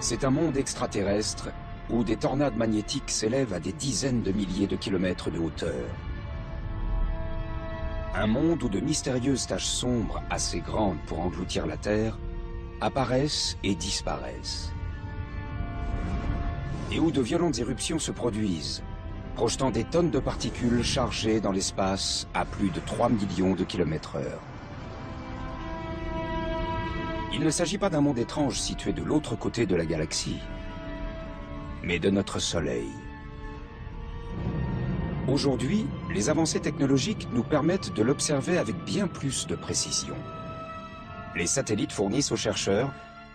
C'est un monde extraterrestre où des tornades magnétiques s'élèvent à des dizaines de milliers de kilomètres de hauteur. Un monde où de mystérieuses taches sombres, assez grandes pour engloutir la Terre, apparaissent et disparaissent. Et où de violentes éruptions se produisent, projetant des tonnes de particules chargées dans l'espace à plus de 3 millions de kilomètres/heure. Il ne s'agit pas d'un monde étrange situé de l'autre côté de la galaxie, mais de notre Soleil. Aujourd'hui, les avancées technologiques nous permettent de l'observer avec bien plus de précision. Les satellites fournissent aux chercheurs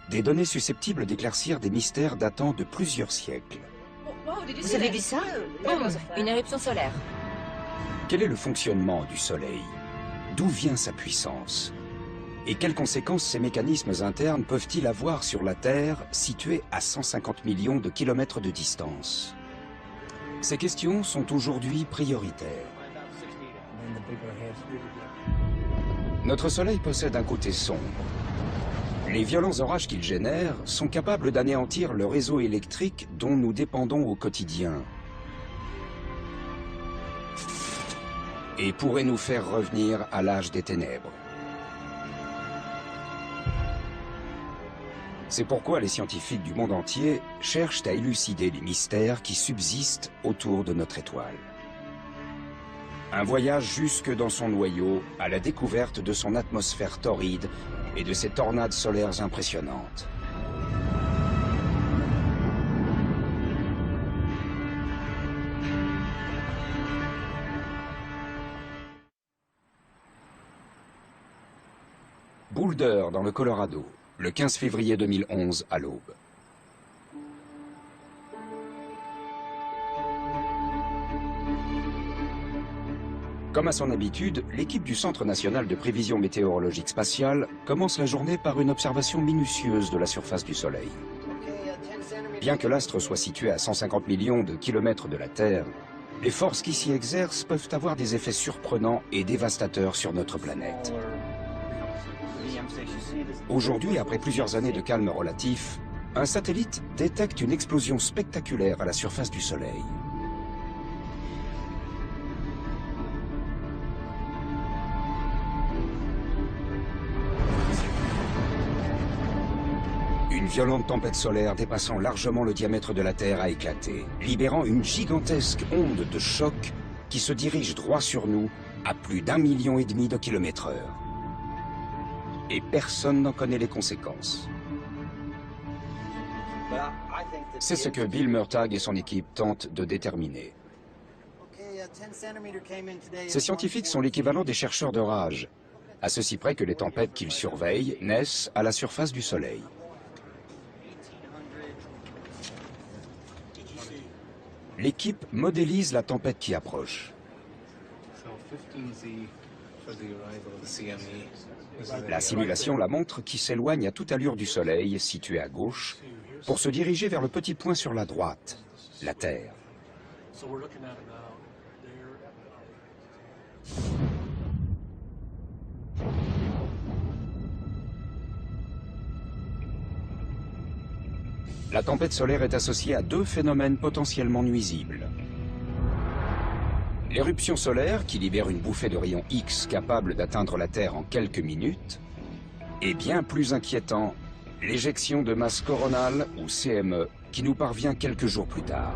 des données susceptibles d'éclaircir des mystères datant de plusieurs siècles. Vous avez vu ça? Boum, une éruption solaire. Quel est le fonctionnement du Soleil? D'où vient sa puissance? Et quelles conséquences ces mécanismes internes peuvent-ils avoir sur la Terre, située à 150 millions de kilomètres de distance? Ces questions sont aujourd'hui prioritaires. Notre Soleil possède un côté sombre. Les violents orages qu'il génère sont capables d'anéantir le réseau électrique dont nous dépendons au quotidien. Et pourraient nous faire revenir à l'âge des ténèbres. C'est pourquoi les scientifiques du monde entier cherchent à élucider les mystères qui subsistent autour de notre étoile. Un voyage jusque dans son noyau à la découverte de son atmosphère torride et de ses tornades solaires impressionnantes. Boulder, dans le Colorado, le 15 février 2011 à l'aube. Comme à son habitude, l'équipe du Centre national de prévision météorologique spatiale commence la journée par une observation minutieuse de la surface du Soleil. Bien que l'astre soit situé à 150 millions de kilomètres de la Terre, les forces qui s'y exercent peuvent avoir des effets surprenants et dévastateurs sur notre planète. Aujourd'hui, après plusieurs années de calme relatif, un satellite détecte une explosion spectaculaire à la surface du Soleil. Une violente tempête solaire dépassant largement le diamètre de la Terre a éclaté, libérant une gigantesque onde de choc qui se dirige droit sur nous à plus d'1,5 million de kilomètres/heure. Et personne n'en connaît les conséquences. C'est ce que Bill Murtagh et son équipe tentent de déterminer. Ces scientifiques sont l'équivalent des chercheurs d'orage, à ceci près que les tempêtes qu'ils surveillent naissent à la surface du Soleil. L'équipe modélise la tempête qui approche. La simulation la montre qui s'éloigne à toute allure du Soleil, situé à gauche, pour se diriger vers le petit point sur la droite, la Terre. La tempête solaire est associée à deux phénomènes potentiellement nuisibles. L'éruption solaire, qui libère une bouffée de rayons X capable d'atteindre la Terre en quelques minutes, et bien plus inquiétant, l'éjection de masse coronale, ou CME, qui nous parvient quelques jours plus tard.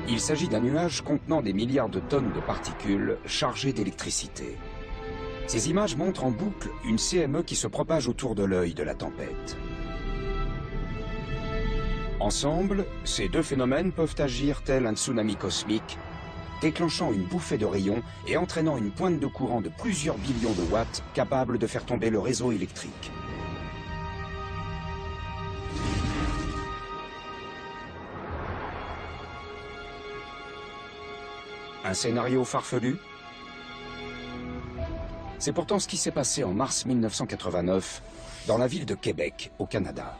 Il s'agit d'un nuage contenant des milliards de tonnes de particules chargées d'électricité. Ces images montrent en boucle une CME qui se propage autour de l'œil de la tempête. Ensemble, ces deux phénomènes peuvent agir tel un tsunami cosmique, déclenchant une bouffée de rayons et entraînant une pointe de courant de plusieurs billions de watts capable de faire tomber le réseau électrique. Un scénario farfelu? C'est pourtant ce qui s'est passé en mars 1989 dans la ville de Québec, au Canada.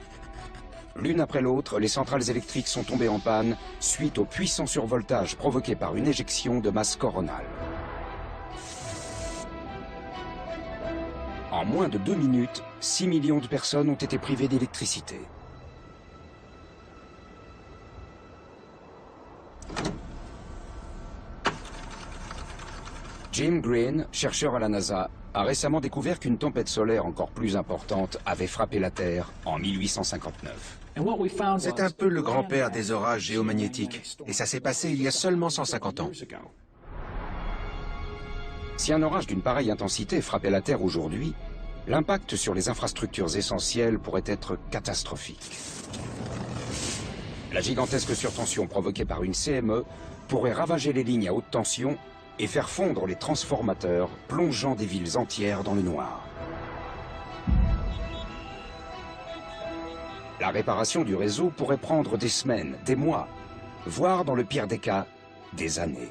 L'une après l'autre, les centrales électriques sont tombées en panne suite au puissant survoltage provoqué par une éjection de masse coronale. En moins de 2 minutes, 6 millions de personnes ont été privées d'électricité. Jim Green, chercheur à la NASA, a récemment découvert qu'une tempête solaire encore plus importante avait frappé la Terre en 1859. C'est un peu le grand-père des orages géomagnétiques. Et ça s'est passé il y a seulement 150 ans. Si un orage d'une pareille intensité frappait la Terre aujourd'hui, l'impact sur les infrastructures essentielles pourrait être catastrophique. La gigantesque surtension provoquée par une CME pourrait ravager les lignes à haute tension et faire fondre les transformateurs, plongeant des villes entières dans le noir. La réparation du réseau pourrait prendre des semaines, des mois, voire dans le pire des cas, des années.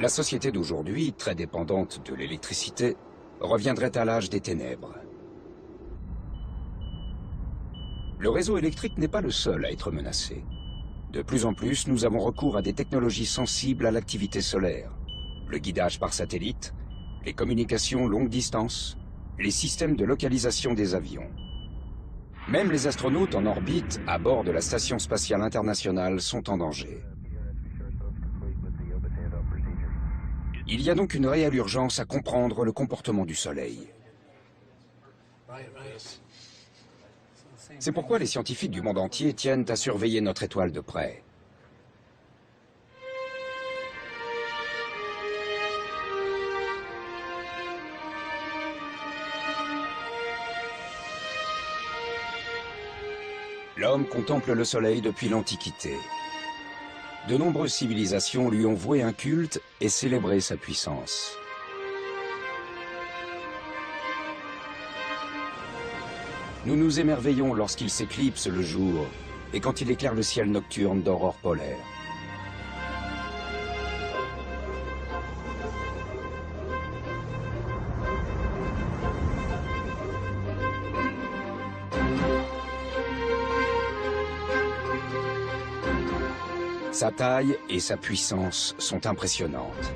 La société d'aujourd'hui, très dépendante de l'électricité, reviendrait à l'âge des ténèbres. Le réseau électrique n'est pas le seul à être menacé. De plus en plus, nous avons recours à des technologies sensibles à l'activité solaire. Le guidage par satellite, les communications longue distance, les systèmes de localisation des avions. Même les astronautes en orbite à bord de la Station spatiale internationale sont en danger. Il y a donc une réelle urgence à comprendre le comportement du Soleil. C'est pourquoi les scientifiques du monde entier tiennent à surveiller notre étoile de près. L'homme contemple le Soleil depuis l'Antiquité. De nombreuses civilisations lui ont voué un culte et célébré sa puissance. Nous nous émerveillons lorsqu'il s'éclipse le jour et quand il éclaire le ciel nocturne d'aurore polaire. Sa taille et sa puissance sont impressionnantes.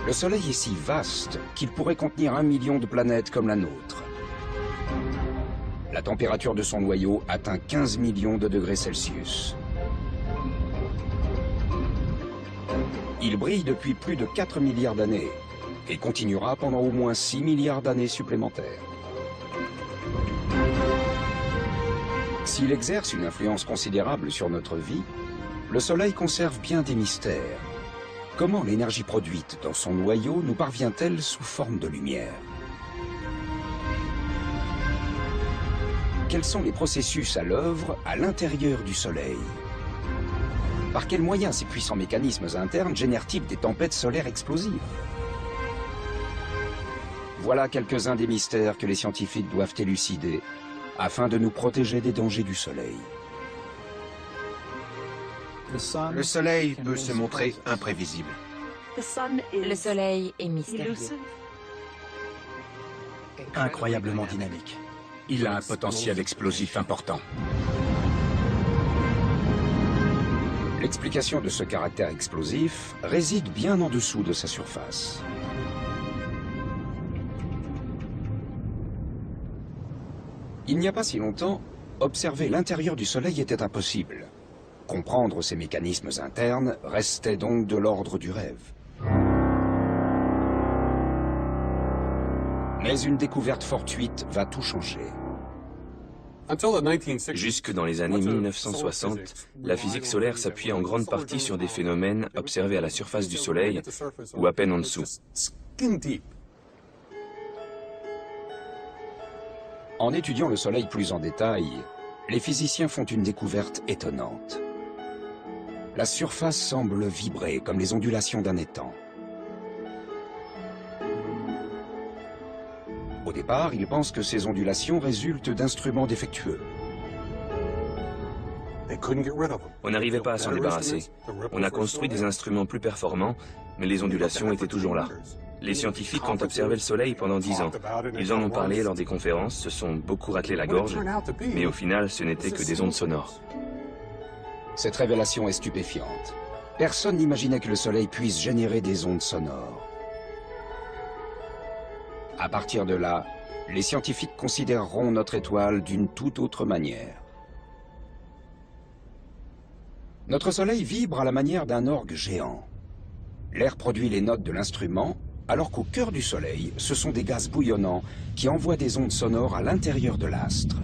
Le Soleil est si vaste qu'il pourrait contenir 1 million de planètes comme la nôtre. La température de son noyau atteint 15 millions de degrés Celsius. Il brille depuis plus de 4 milliards d'années et continuera pendant au moins 6 milliards d'années supplémentaires. S'il exerce une influence considérable sur notre vie, le Soleil conserve bien des mystères. Comment l'énergie produite dans son noyau nous parvient-elle sous forme de lumière? Quels sont les processus à l'œuvre à l'intérieur du Soleil? Par quels moyens ces puissants mécanismes internes génèrent-ils des tempêtes solaires explosives? Voilà quelques-uns des mystères que les scientifiques doivent élucider afin de nous protéger des dangers du Soleil. Le Soleil peut se montrer imprévisible. Le Soleil est mystérieux. Incroyablement dynamique. Il a un potentiel explosif important. L'explication de ce caractère explosif réside bien en dessous de sa surface. Il n'y a pas si longtemps, observer l'intérieur du Soleil était impossible. Comprendre ses mécanismes internes restait donc de l'ordre du rêve. Mais une découverte fortuite va tout changer. Jusque dans les années 1960, la physique solaire s'appuyait en grande partie sur des phénomènes observés à la surface du Soleil ou à peine en dessous. En étudiant le Soleil plus en détail, les physiciens font une découverte étonnante. La surface semble vibrer comme les ondulations d'un étang. Au départ, ils pensent que ces ondulations résultent d'instruments défectueux. On n'arrivait pas à s'en débarrasser. On a construit des instruments plus performants, mais les ondulations étaient toujours là. Les scientifiques ont observé le Soleil pendant 10 ans. Ils en ont parlé lors des conférences, se sont beaucoup raclés la gorge, mais au final, ce n'était que des ondes sonores. Cette révélation est stupéfiante. Personne n'imaginait que le Soleil puisse générer des ondes sonores. À partir de là, les scientifiques considéreront notre étoile d'une toute autre manière. Notre Soleil vibre à la manière d'un orgue géant. L'air produit les notes de l'instrument, alors qu'au cœur du Soleil, ce sont des gaz bouillonnants qui envoient des ondes sonores à l'intérieur de l'astre.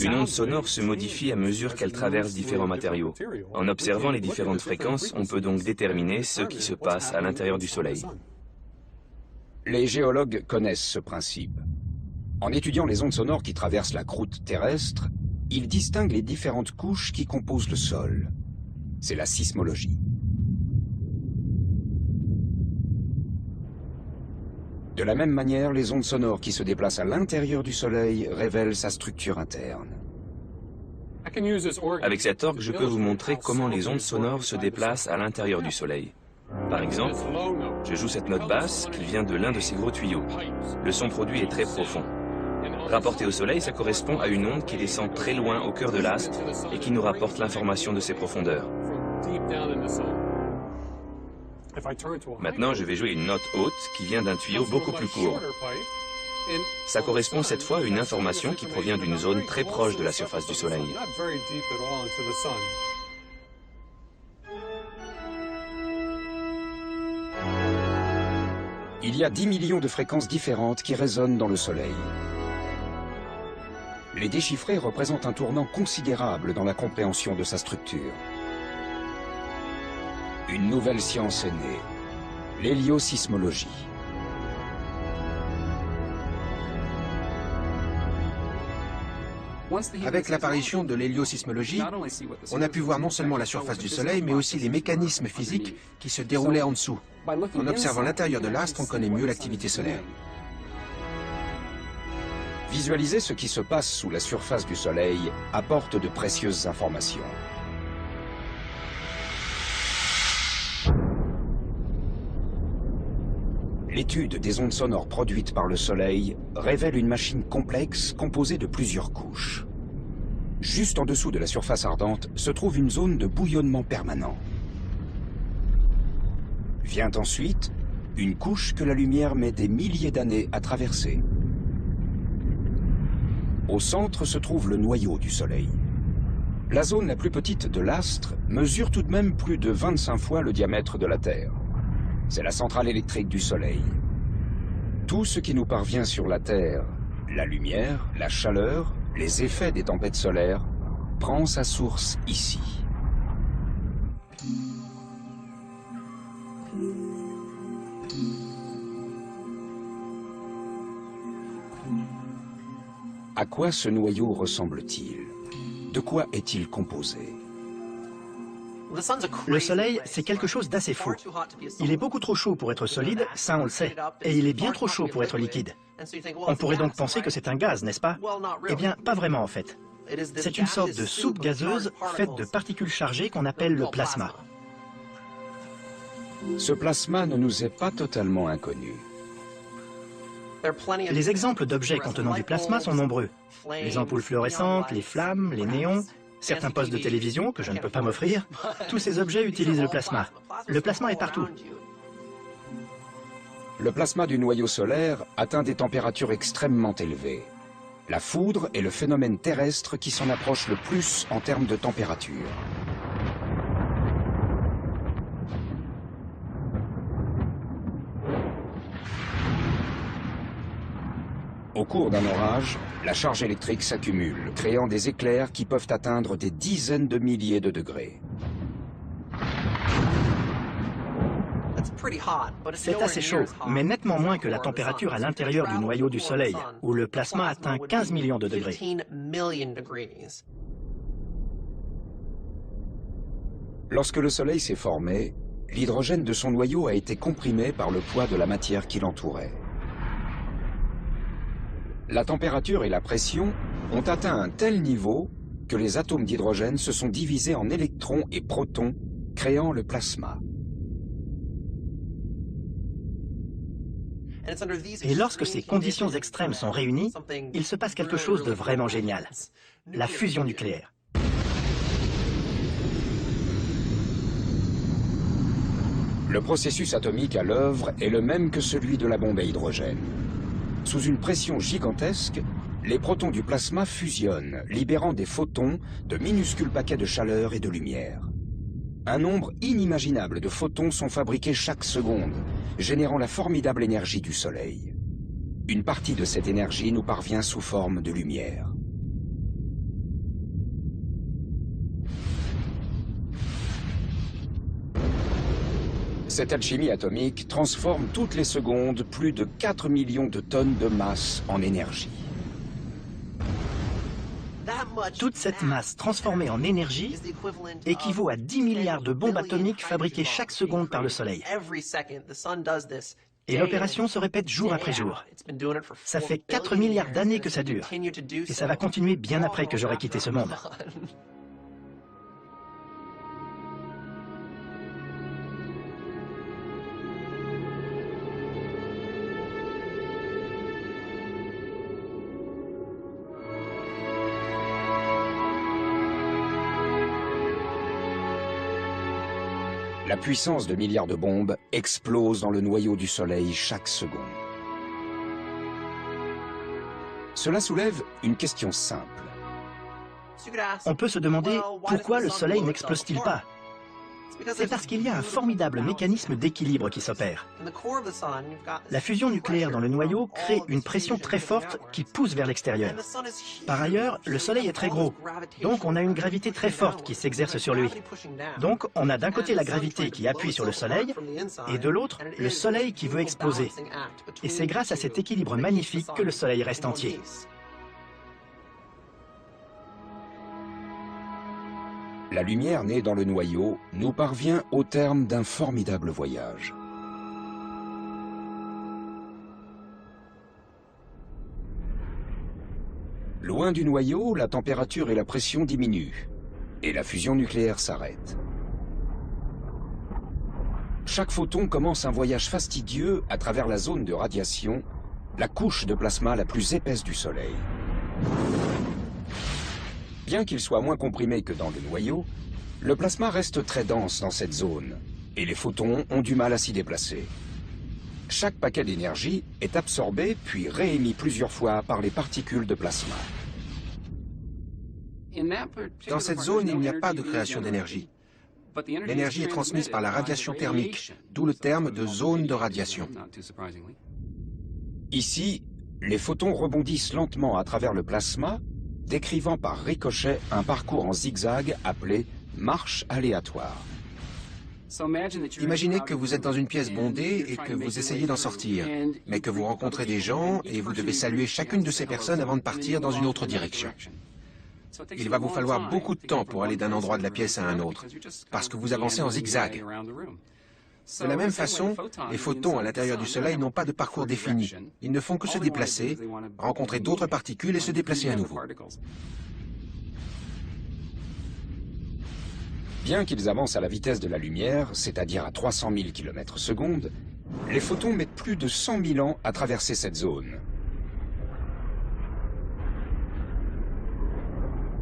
Une onde sonore se modifie à mesure qu'elle traverse différents matériaux. En observant les différentes fréquences, on peut donc déterminer ce qui se passe à l'intérieur du Soleil. Les géologues connaissent ce principe. En étudiant les ondes sonores qui traversent la croûte terrestre, ils distinguent les différentes couches qui composent le sol. C'est la sismologie. De la même manière, les ondes sonores qui se déplacent à l'intérieur du Soleil révèlent sa structure interne. Avec cet orgue, je peux vous montrer comment les ondes sonores se déplacent à l'intérieur du Soleil. Par exemple, je joue cette note basse qui vient de l'un de ces gros tuyaux. Le son produit est très profond. Rapporté au Soleil, ça correspond à une onde qui descend très loin au cœur de l'astre et qui nous rapporte l'information de ses profondeurs. Maintenant, je vais jouer une note haute qui vient d'un tuyau beaucoup plus court. Ça correspond cette fois à une information qui provient d'une zone très proche de la surface du Soleil. Il y a 10 millions de fréquences différentes qui résonnent dans le Soleil. Les déchiffrer représente un tournant considérable dans la compréhension de sa structure. Une nouvelle science est née, l'héliosismologie. Avec l'apparition de l'héliosismologie, on a pu voir non seulement la surface du Soleil, mais aussi les mécanismes physiques qui se déroulaient en dessous. En observant l'intérieur de l'astre, on connaît mieux l'activité solaire. Visualiser ce qui se passe sous la surface du Soleil apporte de précieuses informations. L'étude des ondes sonores produites par le Soleil révèle une machine complexe composée de plusieurs couches. Juste en dessous de la surface ardente se trouve une zone de bouillonnement permanent. Vient ensuite une couche que la lumière met des milliers d'années à traverser. Au centre se trouve le noyau du Soleil. La zone la plus petite de l'astre mesure tout de même plus de 25 fois le diamètre de la Terre. C'est la centrale électrique du Soleil. Tout ce qui nous parvient sur la Terre, la lumière, la chaleur, les effets des tempêtes solaires, prend sa source ici. À quoi ce noyau ressemble-t-il? De quoi est-il composé? Le Soleil, c'est quelque chose d'assez fou. Il est beaucoup trop chaud pour être solide, ça on le sait, et il est bien trop chaud pour être liquide. On pourrait donc penser que c'est un gaz, n'est-ce pas? Eh bien, pas vraiment en fait. C'est une sorte de soupe gazeuse faite de particules chargées qu'on appelle le plasma. Ce plasma ne nous est pas totalement inconnu. Les exemples d'objets contenant du plasma sont nombreux. Les ampoules fluorescentes, les flammes, les néons, certains postes de télévision que je ne peux pas m'offrir, tous ces objets utilisent le plasma. Le plasma est partout. Le plasma du noyau solaire atteint des températures extrêmement élevées. La foudre est le phénomène terrestre qui s'en approche le plus en termes de température. Au cours d'un orage, la charge électrique s'accumule, créant des éclairs qui peuvent atteindre des dizaines de milliers de degrés. C'est assez chaud, mais nettement moins que la température à l'intérieur du noyau du Soleil, où le plasma atteint 15 millions de degrés. Lorsque le Soleil s'est formé, l'hydrogène de son noyau a été comprimé par le poids de la matière qui l'entourait. La température et la pression ont atteint un tel niveau que les atomes d'hydrogène se sont divisés en électrons et protons créant le plasma. Et lorsque ces conditions extrêmes sont réunies, il se passe quelque chose de vraiment génial. La fusion nucléaire. Le processus atomique à l'œuvre est le même que celui de la bombe à hydrogène. Sous une pression gigantesque, les protons du plasma fusionnent, libérant des photons, de minuscules paquets de chaleur et de lumière. Un nombre inimaginable de photons sont fabriqués chaque seconde, générant la formidable énergie du Soleil. Une partie de cette énergie nous parvient sous forme de lumière. Cette alchimie atomique transforme toutes les secondes plus de 4 millions de tonnes de masse en énergie. Toute cette masse transformée en énergie équivaut à 10 milliards de bombes atomiques fabriquées chaque seconde par le Soleil. Et l'opération se répète jour après jour. Ça fait 4 milliards d'années que ça dure. Et ça va continuer bien après que j'aurai quitté ce monde. La puissance de milliards de bombes explose dans le noyau du Soleil chaque seconde. Cela soulève une question simple. On peut se demander pourquoi le Soleil n'explose-t-il pas? C'est parce qu'il y a un formidable mécanisme d'équilibre qui s'opère. La fusion nucléaire dans le noyau crée une pression très forte qui pousse vers l'extérieur. Par ailleurs, le Soleil est très gros, donc on a une gravité très forte qui s'exerce sur lui. Donc on a d'un côté la gravité qui appuie sur le Soleil, et de l'autre, le Soleil qui veut exploser. Et c'est grâce à cet équilibre magnifique que le Soleil reste entier. La lumière née dans le noyau nous parvient au terme d'un formidable voyage. Loin du noyau, la température et la pression diminuent, et la fusion nucléaire s'arrête. Chaque photon commence un voyage fastidieux à travers la zone de radiation, la couche de plasma la plus épaisse du Soleil. Bien qu'il soit moins comprimé que dans le noyau, le plasma reste très dense dans cette zone, et les photons ont du mal à s'y déplacer. Chaque paquet d'énergie est absorbé puis réémis plusieurs fois par les particules de plasma. Dans cette zone, il n'y a pas de création d'énergie. L'énergie est transmise par la radiation thermique, d'où le terme de zone de radiation. Ici, les photons rebondissent lentement à travers le plasma, décrivant par ricochet un parcours en zigzag appelé marche aléatoire. Imaginez que vous êtes dans une pièce bondée et que vous essayez d'en sortir, mais que vous rencontrez des gens et vous devez saluer chacune de ces personnes avant de partir dans une autre direction. Il va vous falloir beaucoup de temps pour aller d'un endroit de la pièce à un autre, parce que vous avancez en zigzag. De la même façon, les photons à l'intérieur du Soleil n'ont pas de parcours défini. Ils ne font que se déplacer, rencontrer d'autres particules et se déplacer à nouveau. Bien qu'ils avancent à la vitesse de la lumière, c'est-à-dire à 300 000 km/s, les photons mettent plus de 100 000 ans à traverser cette zone.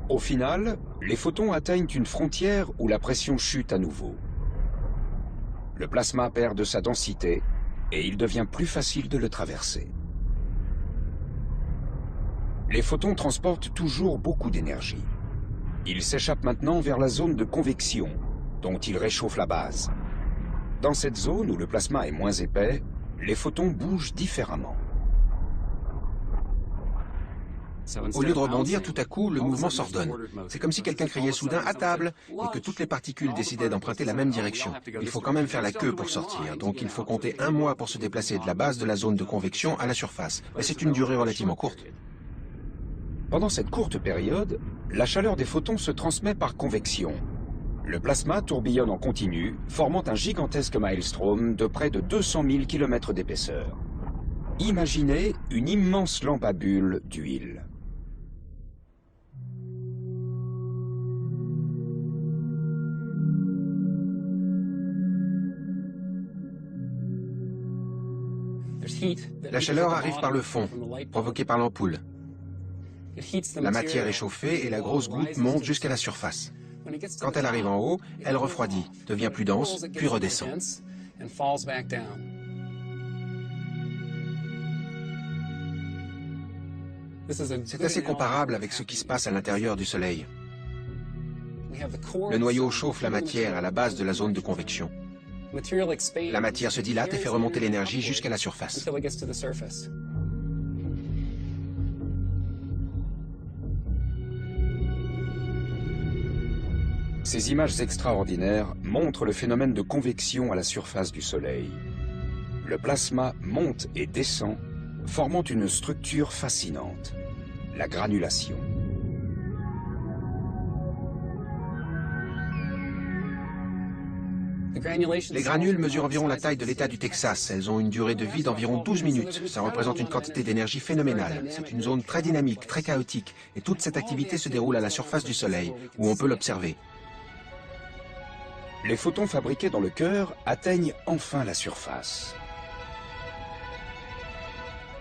Au final, les photons atteignent une frontière où la pression chute à nouveau. Le plasma perd de sa densité et il devient plus facile de le traverser. Les photons transportent toujours beaucoup d'énergie. Ils s'échappent maintenant vers la zone de convection, dont ils réchauffent la base. Dans cette zone où le plasma est moins épais, les photons bougent différemment. Au lieu de rebondir, tout à coup, le mouvement s'ordonne. C'est comme si quelqu'un criait soudain « à table » et que toutes les particules décidaient d'emprunter la même direction. Il faut quand même faire la queue pour sortir, donc il faut compter 1 mois pour se déplacer de la base de la zone de convection à la surface. Mais c'est une durée relativement courte. Pendant cette courte période, la chaleur des photons se transmet par convection. Le plasma tourbillonne en continu, formant un gigantesque maelstrom de près de 200 000 km d'épaisseur. Imaginez une immense lampe à bulles d'huile. La chaleur arrive par le fond, provoquée par l'ampoule. La matière est chauffée et la grosse goutte monte jusqu'à la surface. Quand elle arrive en haut, elle refroidit, devient plus dense, puis redescend. C'est assez comparable avec ce qui se passe à l'intérieur du Soleil. Le noyau chauffe la matière à la base de la zone de convection. La matière se dilate et fait remonter l'énergie jusqu'à la surface. Ces images extraordinaires montrent le phénomène de convection à la surface du Soleil. Le plasma monte et descend, formant une structure fascinante, la granulation. Les granules mesurent environ la taille de l'État du Texas. Elles ont une durée de vie d'environ 12 minutes. Ça représente une quantité d'énergie phénoménale. C'est une zone très dynamique, très chaotique. Et toute cette activité se déroule à la surface du Soleil, où on peut l'observer. Les photons fabriqués dans le cœur atteignent enfin la surface.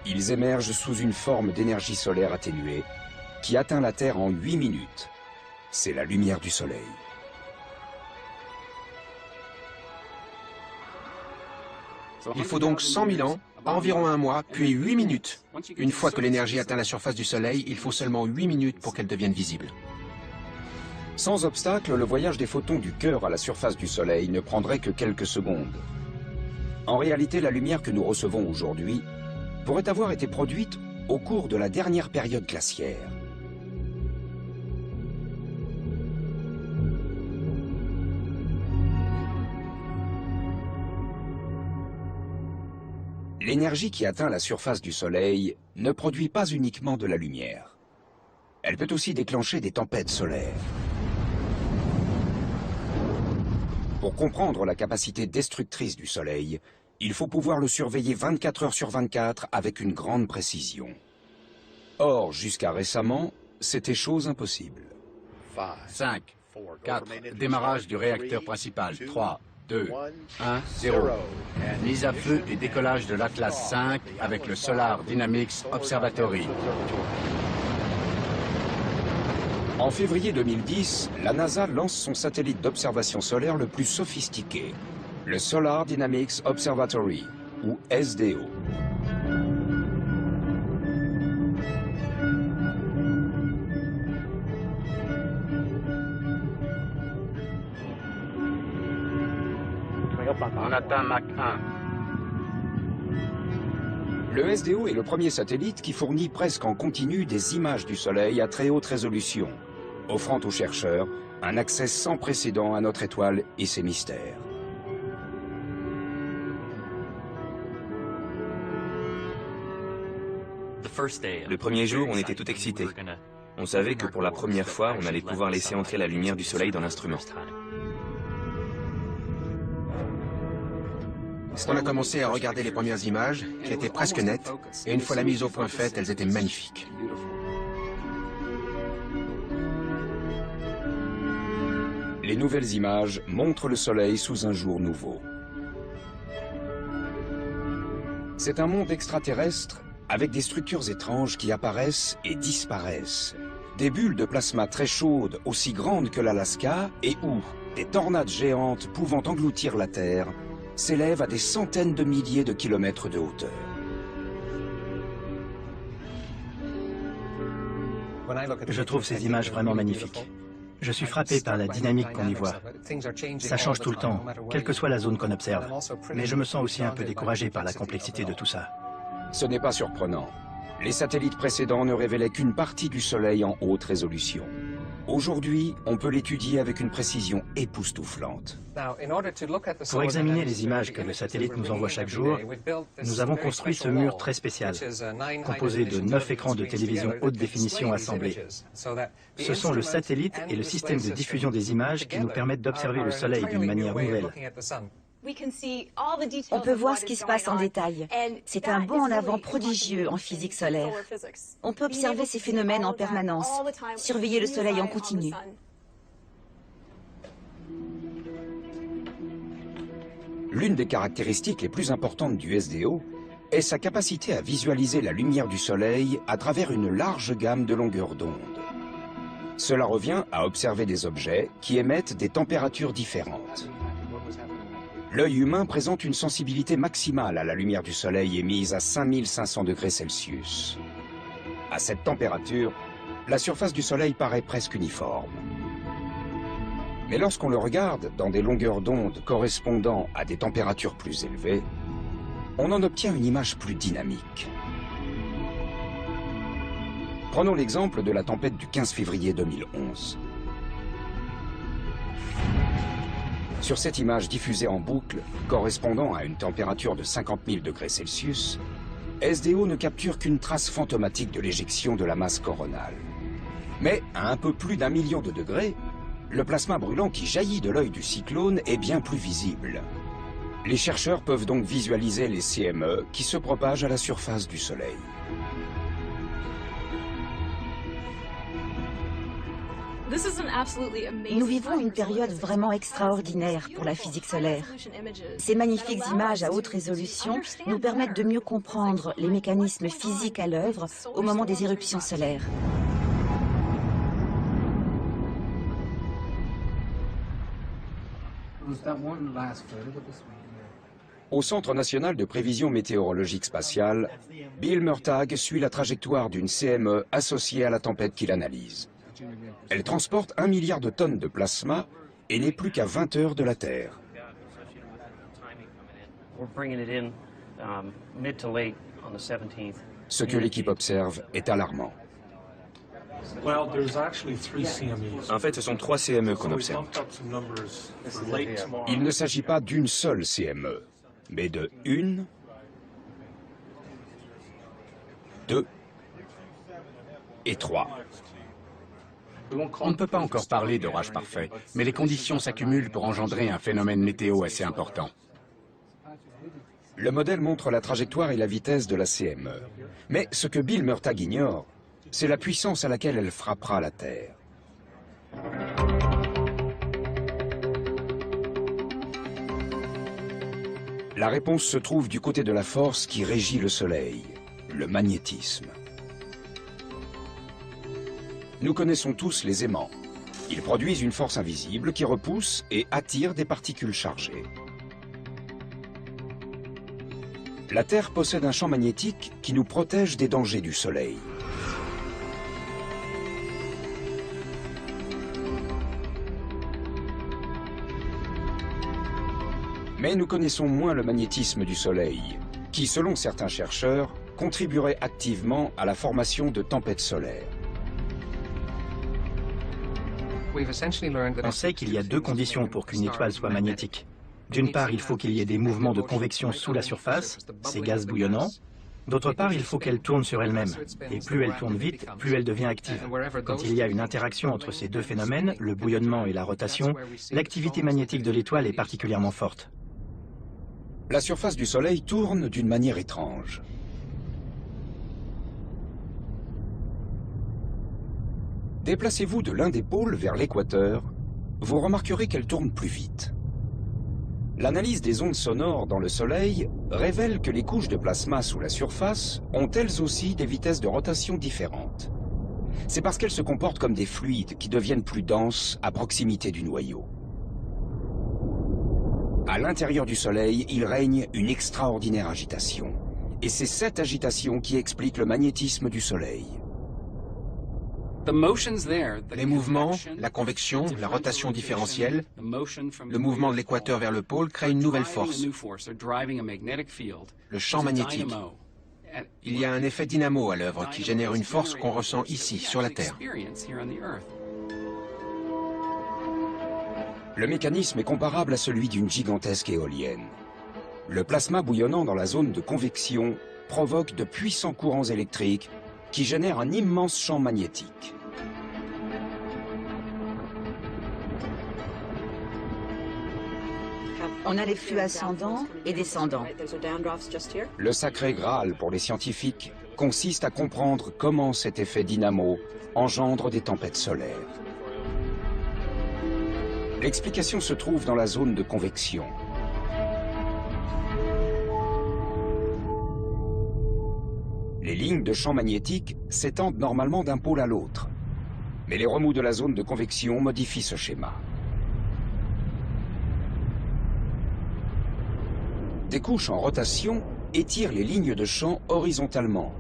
Ils émergent sous une forme d'énergie solaire atténuée qui atteint la Terre en 8 minutes. C'est la lumière du Soleil. Il faut donc 100 000 ans, environ un mois, puis 8 minutes. Une fois que l'énergie atteint la surface du Soleil, il faut seulement 8 minutes pour qu'elle devienne visible. Sans obstacle, le voyage des photons du cœur à la surface du Soleil ne prendrait que quelques secondes. En réalité, la lumière que nous recevons aujourd'hui pourrait avoir été produite au cours de la dernière période glaciaire. L'énergie qui atteint la surface du Soleil ne produit pas uniquement de la lumière. Elle peut aussi déclencher des tempêtes solaires. Pour comprendre la capacité destructrice du Soleil, il faut pouvoir le surveiller 24 heures sur 24 avec une grande précision. Or, jusqu'à récemment, c'était chose impossible. 5, 4, démarrage du réacteur principal. 3, 2, 1, 0. Mise à feu et décollage de l'Atlas V avec le Solar Dynamics Observatory. En février 2010, la NASA lance son satellite d'observation solaire le plus sophistiqué, le Solar Dynamics Observatory, ou SDO. On atteint Mach 1. Le SDO est le premier satellite qui fournit presque en continu des images du Soleil à très haute résolution, offrant aux chercheurs un accès sans précédent à notre étoile et ses mystères. Le premier jour, on était tout excités. On savait que pour la première fois, on allait pouvoir laisser entrer la lumière du Soleil dans l'instrument. On a commencé à regarder les premières images, qui étaient presque nettes, et une fois la mise au point faite, elles étaient magnifiques. Les nouvelles images montrent le Soleil sous un jour nouveau. C'est un monde extraterrestre avec des structures étranges qui apparaissent et disparaissent. Des bulles de plasma très chaudes, aussi grandes que l'Alaska, et où des tornades géantes pouvant engloutir la Terre s'élèvent à des centaines de milliers de kilomètres de hauteur. Je trouve ces images vraiment magnifiques. Je suis frappé par la dynamique qu'on y voit. Ça change tout le temps, quelle que soit la zone qu'on observe. Mais je me sens aussi un peu découragé par la complexité de tout ça. Ce n'est pas surprenant. Les satellites précédents ne révélaient qu'une partie du Soleil en haute résolution. Aujourd'hui, on peut l'étudier avec une précision époustouflante. Pour examiner les images que le satellite nous envoie chaque jour, nous avons construit ce mur très spécial, composé de 9 écrans de télévision haute définition assemblés. Ce sont le satellite et le système de diffusion des images qui nous permettent d'observer le Soleil d'une manière nouvelle. On peut voir ce qui se passe en détail. C'est un bond en avant prodigieux en physique solaire. On peut observer ces phénomènes en permanence, surveiller le Soleil en continu. L'une des caractéristiques les plus importantes du SDO est sa capacité à visualiser la lumière du Soleil à travers une large gamme de longueurs d'onde. Cela revient à observer des objets qui émettent des températures différentes. L'œil humain présente une sensibilité maximale à la lumière du Soleil émise à 5500 degrés Celsius. À cette température, la surface du Soleil paraît presque uniforme. Mais lorsqu'on le regarde dans des longueurs d'onde correspondant à des températures plus élevées, on en obtient une image plus dynamique. Prenons l'exemple de la tempête du 15 février 2011. Sur cette image diffusée en boucle, correspondant à une température de 50 000 degrés Celsius, SDO ne capture qu'une trace fantomatique de l'éjection de la masse coronale. Mais à un peu plus d'1 million de degrés, le plasma brûlant qui jaillit de l'œil du cyclone est bien plus visible. Les chercheurs peuvent donc visualiser les CME qui se propagent à la surface du Soleil. Nous vivons une période vraiment extraordinaire pour la physique solaire. Ces magnifiques images à haute résolution nous permettent de mieux comprendre les mécanismes physiques à l'œuvre au moment des éruptions solaires. Au Centre national de prévision météorologique spatiale, Bill Murtagh suit la trajectoire d'une CME associée à la tempête qu'il analyse. Elle transporte 1 milliard de tonnes de plasma et n'est plus qu'à 20 heures de la Terre. Ce que l'équipe observe est alarmant. En fait, ce sont 3 CME qu'on observe. Il ne s'agit pas d'une seule CME, mais de 1, 2 et 3. On ne peut pas encore parler d'orage parfait, mais les conditions s'accumulent pour engendrer un phénomène météo assez important. Le modèle montre la trajectoire et la vitesse de la CME. Mais ce que Bill Murtagh ignore, c'est la puissance à laquelle elle frappera la Terre. La réponse se trouve du côté de la force qui régit le Soleil, le magnétisme. Nous connaissons tous les aimants. Ils produisent une force invisible qui repousse et attire des particules chargées. La Terre possède un champ magnétique qui nous protège des dangers du Soleil. Mais nous connaissons moins le magnétisme du Soleil, qui, selon certains chercheurs, contribuerait activement à la formation de tempêtes solaires. On sait qu'il y a 2 conditions pour qu'une étoile soit magnétique. D'une part, il faut qu'il y ait des mouvements de convection sous la surface, ces gaz bouillonnants. D'autre part, il faut qu'elle tourne sur elle-même. Et plus elle tourne vite, plus elle devient active. Quand il y a une interaction entre ces 2 phénomènes, le bouillonnement et la rotation, l'activité magnétique de l'étoile est particulièrement forte. La surface du Soleil tourne d'une manière étrange. Déplacez-vous de l'un des pôles vers l'équateur, vous remarquerez qu'elle tourne plus vite. L'analyse des ondes sonores dans le Soleil révèle que les couches de plasma sous la surface ont elles aussi des vitesses de rotation différentes. C'est parce qu'elles se comportent comme des fluides qui deviennent plus denses à proximité du noyau. À l'intérieur du Soleil, il règne une extraordinaire agitation. Et c'est cette agitation qui explique le magnétisme du Soleil. Les mouvements, la convection, la rotation différentielle, le mouvement de l'équateur vers le pôle crée une nouvelle force, le champ magnétique. Il y a un effet dynamo à l'œuvre qui génère une force qu'on ressent ici, sur la Terre. Le mécanisme est comparable à celui d'une gigantesque éolienne. Le plasma bouillonnant dans la zone de convection provoque de puissants courants électriques qui génèrent un immense champ magnétique. On a les flux ascendants et descendants. Le sacré Graal pour les scientifiques consiste à comprendre comment cet effet dynamo engendre des tempêtes solaires. L'explication se trouve dans la zone de convection. Les lignes de champ magnétique s'étendent normalement d'un pôle à l'autre. Mais les remous de la zone de convection modifient ce schéma. Des couches en rotation étirent les lignes de champ horizontalement.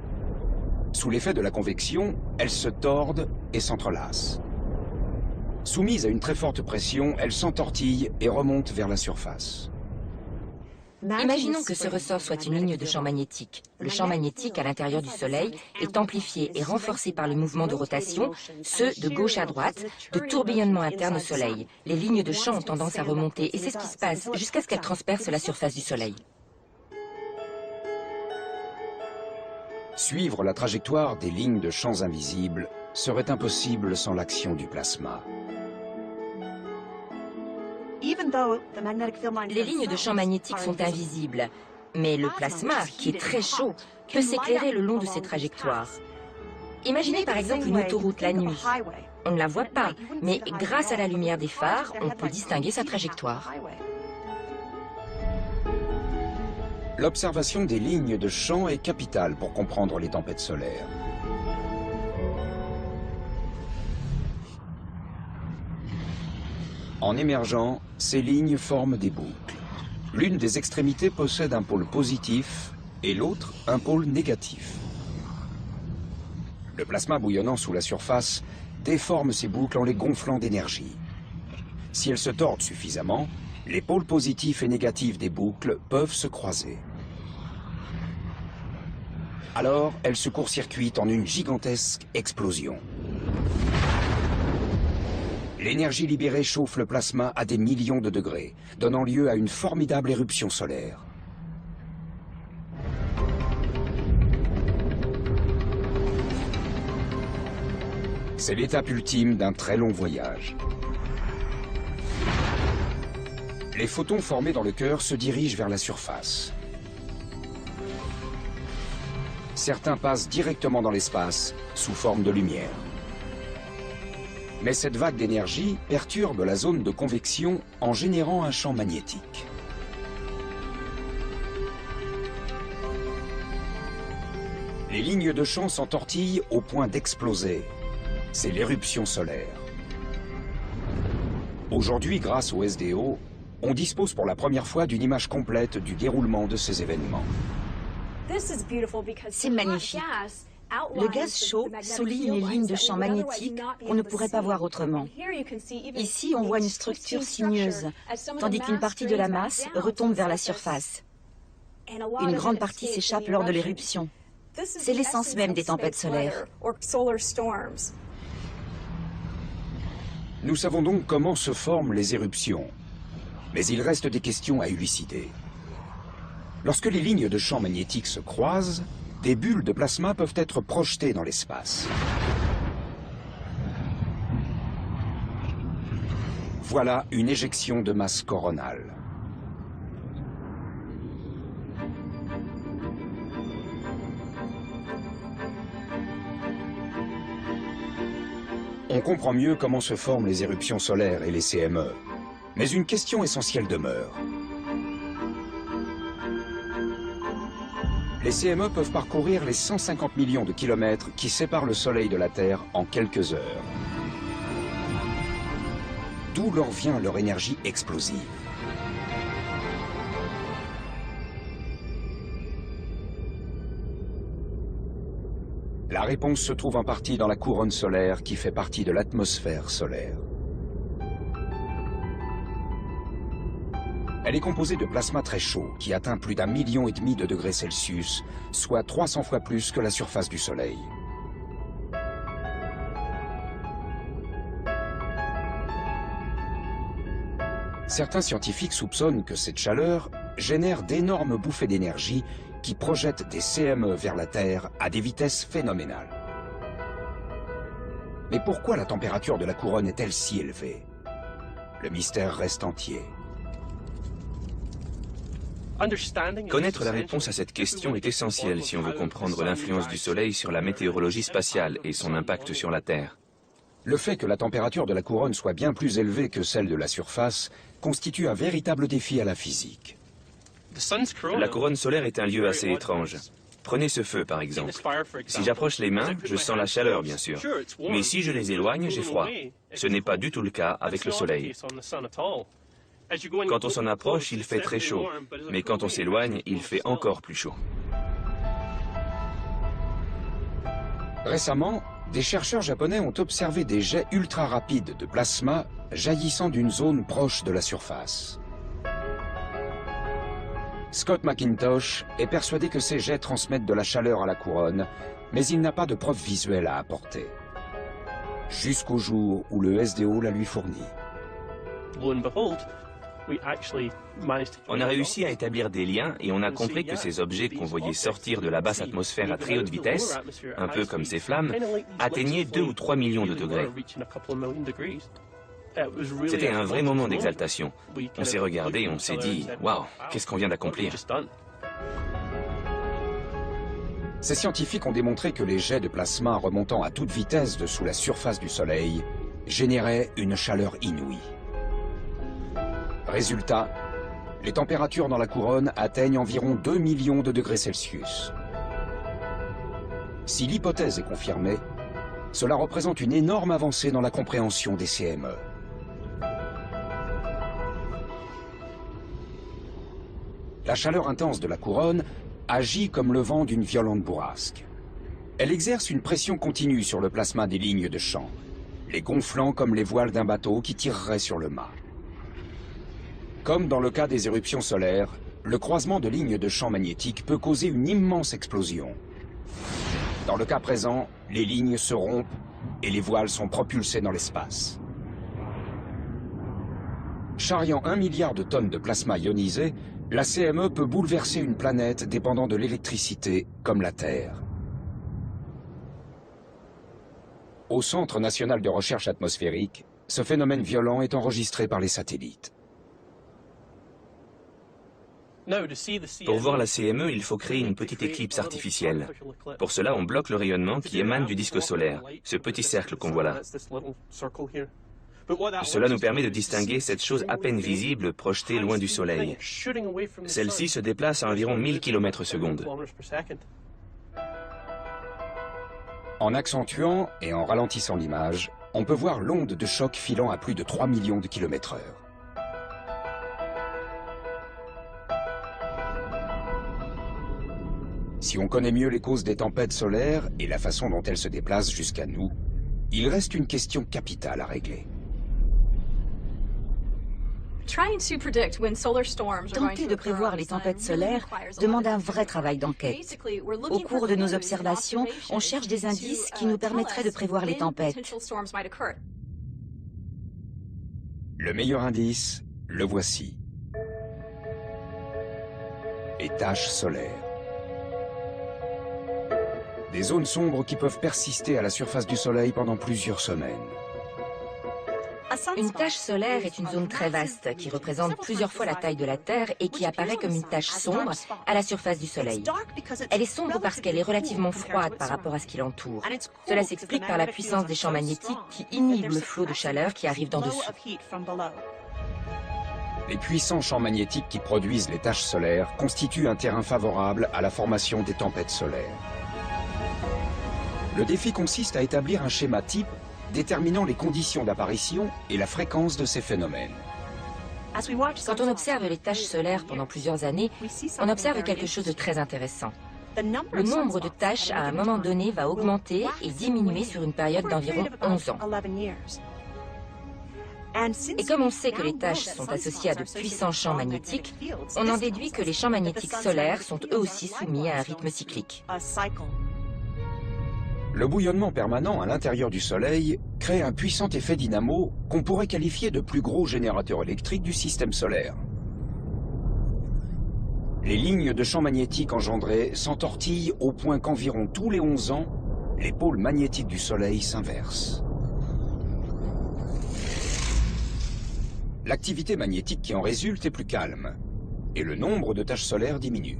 Sous l'effet de la convection, elles se tordent et s'entrelacent. Soumises à une très forte pression, elles s'entortillent et remontent vers la surface. Imaginons que ce ressort soit une ligne de champ magnétique. Le champ magnétique à l'intérieur du Soleil est amplifié et renforcé par le mouvement de rotation, ceux de gauche à droite, de tourbillonnement interne au Soleil. Les lignes de champ ont tendance à remonter et c'est ce qui se passe jusqu'à ce qu'elles transpercent la surface du Soleil. Suivre la trajectoire des lignes de champs invisibles serait impossible sans l'action du plasma. Les lignes de champ magnétique sont invisibles, mais le plasma, qui est très chaud, peut s'éclairer le long de ces trajectoires. Imaginez par exemple une autoroute la nuit. On ne la voit pas, mais grâce à la lumière des phares, on peut distinguer sa trajectoire. L'observation des lignes de champ est capitale pour comprendre les tempêtes solaires. En émergeant, ces lignes forment des boucles. L'une des extrémités possède un pôle positif et l'autre un pôle négatif. Le plasma bouillonnant sous la surface déforme ces boucles en les gonflant d'énergie. Si elles se tordent suffisamment, les pôles positifs et négatifs des boucles peuvent se croiser. Alors, elles se court-circuitent en une gigantesque explosion. L'énergie libérée chauffe le plasma à des millions de degrés, donnant lieu à une formidable éruption solaire. C'est l'étape ultime d'un très long voyage. Les photons formés dans le cœur se dirigent vers la surface. Certains passent directement dans l'espace, sous forme de lumière. Mais cette vague d'énergie perturbe la zone de convection en générant un champ magnétique. Les lignes de champ s'entortillent au point d'exploser. C'est l'éruption solaire. Aujourd'hui, grâce au SDO, on dispose pour la première fois d'une image complète du déroulement de ces événements. C'est magnifique. Le gaz chaud souligne les lignes de champ magnétique qu'on ne pourrait pas voir autrement. Ici, on voit une structure sinueuse, tandis qu'une partie de la masse retombe vers la surface. Une grande partie s'échappe lors de l'éruption. C'est l'essence même des tempêtes solaires. Nous savons donc comment se forment les éruptions. Mais il reste des questions à élucider. Lorsque les lignes de champ magnétique se croisent, des bulles de plasma peuvent être projetées dans l'espace. Voilà une éjection de masse coronale. On comprend mieux comment se forment les éruptions solaires et les CME. Mais une question essentielle demeure. Les CME peuvent parcourir les 150 millions de kilomètres qui séparent le Soleil de la Terre en quelques heures. D'où leur vient leur énergie explosive. La réponse se trouve en partie dans la couronne solaire qui fait partie de l'atmosphère solaire. Elle est composée de plasma très chaud qui atteint plus d'1,5 million de degrés Celsius, soit 300 fois plus que la surface du Soleil. Certains scientifiques soupçonnent que cette chaleur génère d'énormes bouffées d'énergie qui projettent des CME vers la Terre à des vitesses phénoménales. Mais pourquoi la température de la couronne est-elle si élevée? Le mystère reste entier. Connaître la réponse à cette question est essentiel si on veut comprendre l'influence du Soleil sur la météorologie spatiale et son impact sur la Terre. Le fait que la température de la couronne soit bien plus élevée que celle de la surface constitue un véritable défi à la physique. La couronne solaire est un lieu assez étrange. Prenez ce feu, par exemple. Si j'approche les mains, je sens la chaleur, bien sûr. Mais si je les éloigne, j'ai froid. Ce n'est pas du tout le cas avec le soleil. Quand on s'en approche, il fait très chaud. Mais quand on s'éloigne, il fait encore plus chaud. Récemment, des chercheurs japonais ont observé des jets ultra rapides de plasma jaillissant d'une zone proche de la surface. Scott McIntosh est persuadé que ces jets transmettent de la chaleur à la couronne, mais il n'a pas de preuve visuelle à apporter. Jusqu'au jour où le SDO la lui fournit. On a réussi à établir des liens et on a compris que ces objets qu'on voyait sortir de la basse atmosphère à très haute vitesse, un peu comme ces flammes, atteignaient 2 ou 3 millions de degrés. C'était un vrai moment d'exaltation. On s'est regardé et on s'est dit « Waouh, qu'est-ce qu'on vient d'accomplir ?» Ces scientifiques ont démontré que les jets de plasma remontant à toute vitesse dessous la surface du Soleil généraient une chaleur inouïe. Résultat, les températures dans la couronne atteignent environ 2 millions de degrés Celsius. Si l'hypothèse est confirmée, cela représente une énorme avancée dans la compréhension des CME. La chaleur intense de la couronne agit comme le vent d'une violente bourrasque. Elle exerce une pression continue sur le plasma des lignes de champ, les gonflant comme les voiles d'un bateau qui tirerait sur le mât. Comme dans le cas des éruptions solaires, le croisement de lignes de champ magnétique peut causer une immense explosion. Dans le cas présent, les lignes se rompent et les voiles sont propulsées dans l'espace. Charriant 1 milliard de tonnes de plasma ionisé, la CME peut bouleverser une planète dépendant de l'électricité, comme la Terre. Au Centre national de recherche atmosphérique, ce phénomène violent est enregistré par les satellites. Pour voir la CME, il faut créer une petite éclipse artificielle. Pour cela, on bloque le rayonnement qui émane du disque solaire, ce petit cercle qu'on voit là. Cela nous permet de distinguer cette chose à peine visible projetée loin du Soleil. Celle-ci se déplace à environ 1000 km/s. En accentuant et en ralentissant l'image, on peut voir l'onde de choc filant à plus de 3 millions de km/h. Si on connaît mieux les causes des tempêtes solaires et la façon dont elles se déplacent jusqu'à nous, il reste une question capitale à régler. Tenter de prévoir les tempêtes solaires demande un vrai travail d'enquête. Au cours de nos observations, on cherche des indices qui nous permettraient de prévoir les tempêtes. Le meilleur indice, le voici. Les taches solaires. Des zones sombres qui peuvent persister à la surface du Soleil pendant plusieurs semaines. Une tache solaire est une zone très vaste qui représente plusieurs fois la taille de la Terre et qui apparaît comme une tache sombre à la surface du Soleil. Elle est sombre parce qu'elle est relativement froide par rapport à ce qui l'entoure. Cela s'explique par la puissance des champs magnétiques qui inhibent le flot de chaleur qui arrive d'en dessous. Les puissants champs magnétiques qui produisent les taches solaires constituent un terrain favorable à la formation des tempêtes solaires. Le défi consiste à établir un schéma type déterminant les conditions d'apparition et la fréquence de ces phénomènes. Quand on observe les taches solaires pendant plusieurs années, on observe quelque chose de très intéressant. Le nombre de taches à un moment donné va augmenter et diminuer sur une période d'environ 11 ans. Et comme on sait que les taches sont associées à de puissants champs magnétiques, on en déduit que les champs magnétiques solaires sont eux aussi soumis à un rythme cyclique. Le bouillonnement permanent à l'intérieur du Soleil crée un puissant effet dynamo qu'on pourrait qualifier de plus gros générateur électrique du système solaire. Les lignes de champs magnétiques engendrées s'entortillent au point qu'environ tous les 11 ans, les pôles magnétiques du Soleil s'inversent. L'activité magnétique qui en résulte est plus calme, et le nombre de taches solaires diminue.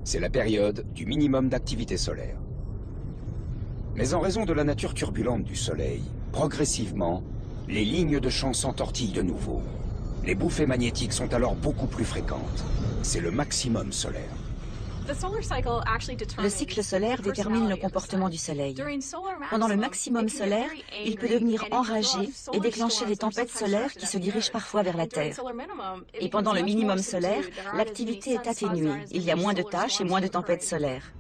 C'est la période du minimum d'activité solaire. Mais en raison de la nature turbulente du Soleil, progressivement, les lignes de champ s'entortillent de nouveau. Les bouffées magnétiques sont alors beaucoup plus fréquentes. C'est le maximum solaire. Le cycle solaire détermine le comportement du Soleil. Pendant le maximum solaire, il peut devenir enragé et déclencher des tempêtes solaires qui se dirigent parfois vers la Terre. Et pendant le minimum solaire, l'activité est atténuée. Il y a moins de tâches et moins de tempêtes solaires.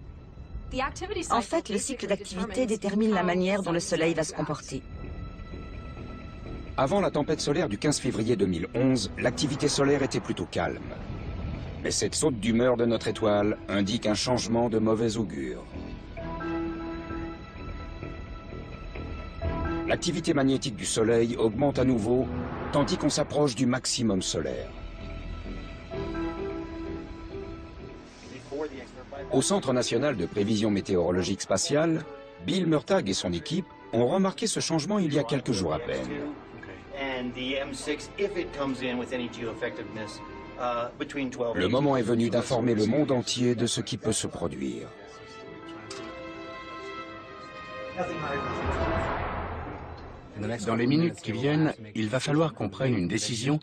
En fait, le cycle d'activité détermine la manière dont le Soleil va se comporter. Avant la tempête solaire du 15 février 2011, l'activité solaire était plutôt calme. Mais cette saute d'humeur de notre étoile indique un changement de mauvais augure. L'activité magnétique du Soleil augmente à nouveau, tandis qu'on s'approche du maximum solaire. Au Centre national de prévision météorologique spatiale, Bill Murtagh et son équipe ont remarqué ce changement il y a quelques jours à peine. Le moment est venu d'informer le monde entier de ce qui peut se produire. Dans les minutes qui viennent, il va falloir qu'on prenne une décision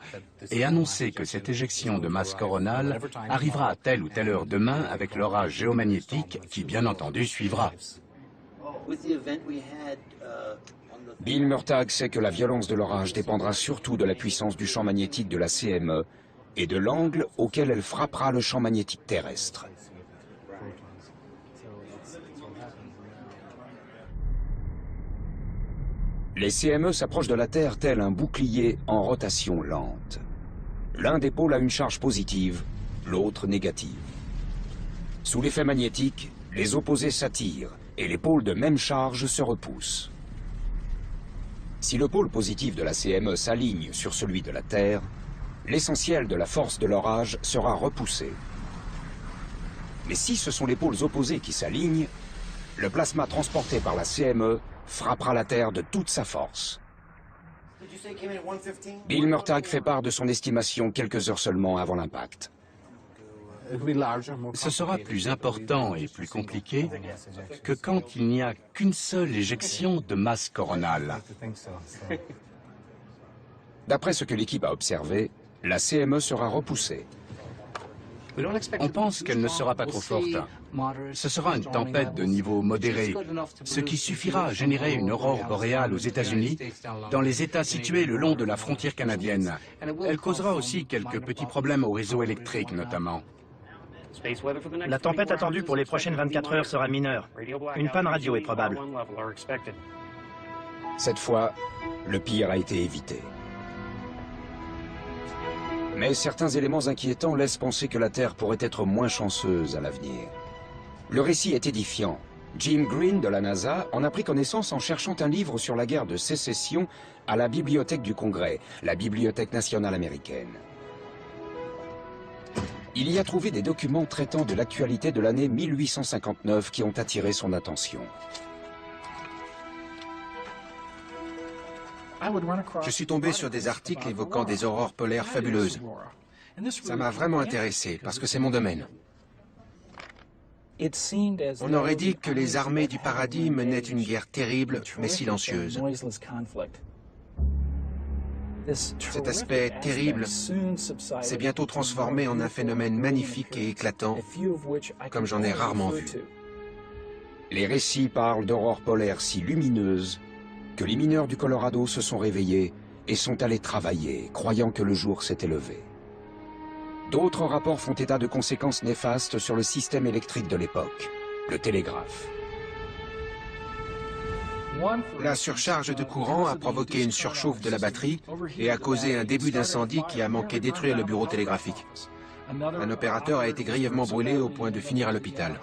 et annoncer que cette éjection de masse coronale arrivera à telle ou telle heure demain avec l'orage géomagnétique qui, bien entendu, suivra. Bill Murtagh sait que la violence de l'orage dépendra surtout de la puissance du champ magnétique de la CME et de l'angle auquel elle frappera le champ magnétique terrestre. Les CME s'approchent de la Terre tel un bouclier en rotation lente. L'un des pôles a une charge positive, l'autre négative. Sous l'effet magnétique, les opposés s'attirent et les pôles de même charge se repoussent. Si le pôle positif de la CME s'aligne sur celui de la Terre, l'essentiel de la force de l'orage sera repoussé. Mais si ce sont les pôles opposés qui s'alignent, le plasma transporté par la CME frappera la Terre de toute sa force. Bill Murtagh fait part de son estimation quelques heures seulement avant l'impact. Ce sera plus important et plus compliqué que quand il n'y a qu'une seule éjection de masse coronale. D'après ce que l'équipe a observé, la CME sera repoussée. On pense qu'elle ne sera pas trop forte. Ce sera une tempête de niveau modéré, ce qui suffira à générer une aurore boréale aux États-Unis, dans les États situés le long de la frontière canadienne. Elle causera aussi quelques petits problèmes au réseau électrique, notamment. La tempête attendue pour les prochaines 24 heures sera mineure. Une panne radio est probable. Cette fois, le pire a été évité. Mais certains éléments inquiétants laissent penser que la Terre pourrait être moins chanceuse à l'avenir. Le récit est édifiant. Jim Green de la NASA en a pris connaissance en cherchant un livre sur la guerre de sécession à la Bibliothèque du Congrès, la Bibliothèque nationale américaine. Il y a trouvé des documents traitant de l'actualité de l'année 1859 qui ont attiré son attention. Je suis tombé sur des articles évoquant des aurores polaires fabuleuses. Ça m'a vraiment intéressé, parce que c'est mon domaine. On aurait dit que les armées du paradis menaient une guerre terrible, mais silencieuse. Cet aspect terrible s'est bientôt transformé en un phénomène magnifique et éclatant, comme j'en ai rarement vu. Les récits parlent d'aurores polaires si lumineuses que les mineurs du Colorado se sont réveillés et sont allés travailler, croyant que le jour s'était levé. D'autres rapports font état de conséquences néfastes sur le système électrique de l'époque, le télégraphe. La surcharge de courant a provoqué une surchauffe de la batterie et a causé un début d'incendie qui a manqué détruire le bureau télégraphique. Un opérateur a été grièvement brûlé au point de finir à l'hôpital.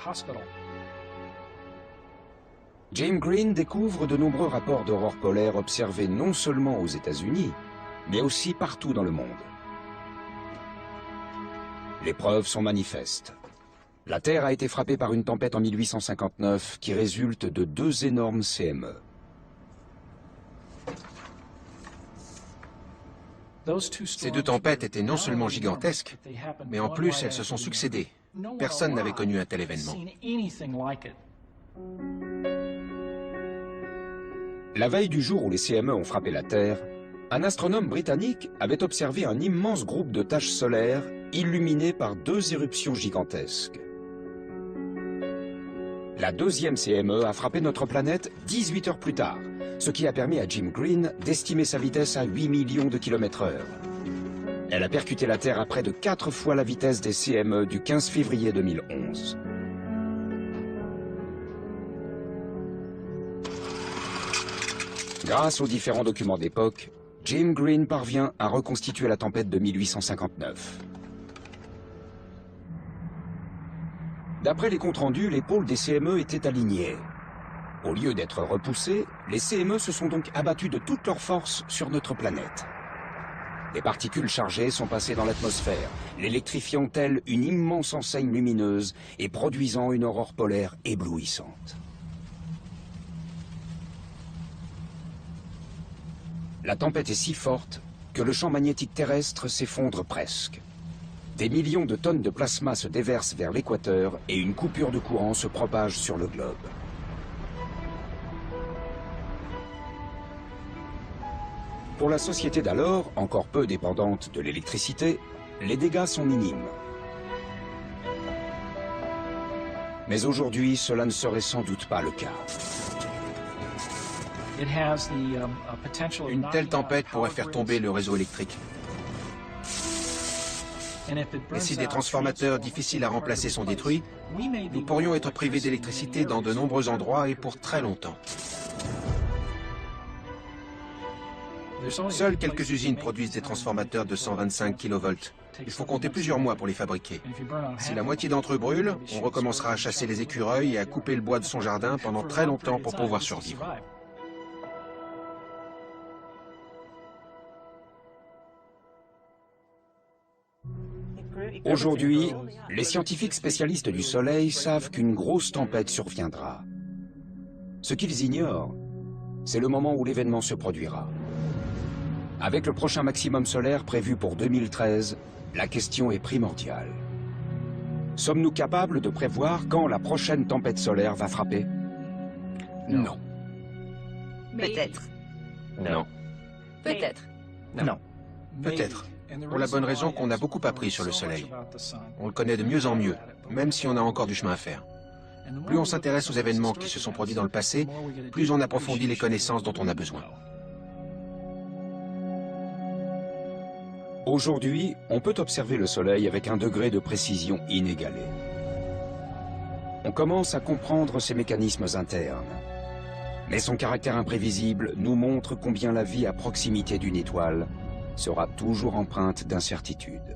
Jim Green découvre de nombreux rapports d'aurores polaires observés non seulement aux États-Unis, mais aussi partout dans le monde. Les preuves sont manifestes. La Terre a été frappée par une tempête en 1859 qui résulte de 2 énormes CME. Ces 2 tempêtes étaient non seulement gigantesques, mais en plus elles se sont succédées. Personne n'avait connu un tel événement. La veille du jour où les CME ont frappé la Terre, un astronome britannique avait observé un immense groupe de taches solaires illuminées par 2 éruptions gigantesques. La deuxième CME a frappé notre planète 18 heures plus tard, ce qui a permis à Jim Green d'estimer sa vitesse à 8 millions de km/h. Elle a percuté la Terre à près de 4 fois la vitesse des CME du 15 février 2011. Grâce aux différents documents d'époque, Jim Green parvient à reconstituer la tempête de 1859. D'après les comptes rendus, les pôles des CME étaient alignés. Au lieu d'être repoussés, les CME se sont donc abattus de toute leur force sur notre planète. Des particules chargées sont passées dans l'atmosphère, l'électrifiant telle une immense enseigne lumineuse et produisant une aurore polaire éblouissante. La tempête est si forte que le champ magnétique terrestre s'effondre presque. Des millions de tonnes de plasma se déversent vers l'équateur et une coupure de courant se propage sur le globe. Pour la société d'alors, encore peu dépendante de l'électricité, les dégâts sont minimes. Mais aujourd'hui, cela ne serait sans doute pas le cas. Une telle tempête pourrait faire tomber le réseau électrique. Et si des transformateurs difficiles à remplacer sont détruits, nous pourrions être privés d'électricité dans de nombreux endroits et pour très longtemps. Seules quelques usines produisent des transformateurs de 125 kV. Il faut compter plusieurs mois pour les fabriquer. Si la moitié d'entre eux brûlent, on recommencera à chasser les écureuils et à couper le bois de son jardin pendant très longtemps pour pouvoir survivre. Aujourd'hui, les scientifiques spécialistes du Soleil savent qu'une grosse tempête surviendra. Ce qu'ils ignorent, c'est le moment où l'événement se produira. Avec le prochain maximum solaire prévu pour 2013, la question est primordiale. Sommes-nous capables de prévoir quand la prochaine tempête solaire va frapper? Non. Peut-être. Non. Peut-être. Non. Peut-être. Pour la bonne raison qu'on a beaucoup appris sur le Soleil. On le connaît de mieux en mieux, même si on a encore du chemin à faire. Plus on s'intéresse aux événements qui se sont produits dans le passé, plus on approfondit les connaissances dont on a besoin. Aujourd'hui, on peut observer le Soleil avec un degré de précision inégalé. On commence à comprendre ses mécanismes internes. Mais son caractère imprévisible nous montre combien la vie à proximité d'une étoile sera toujours empreinte d'incertitude.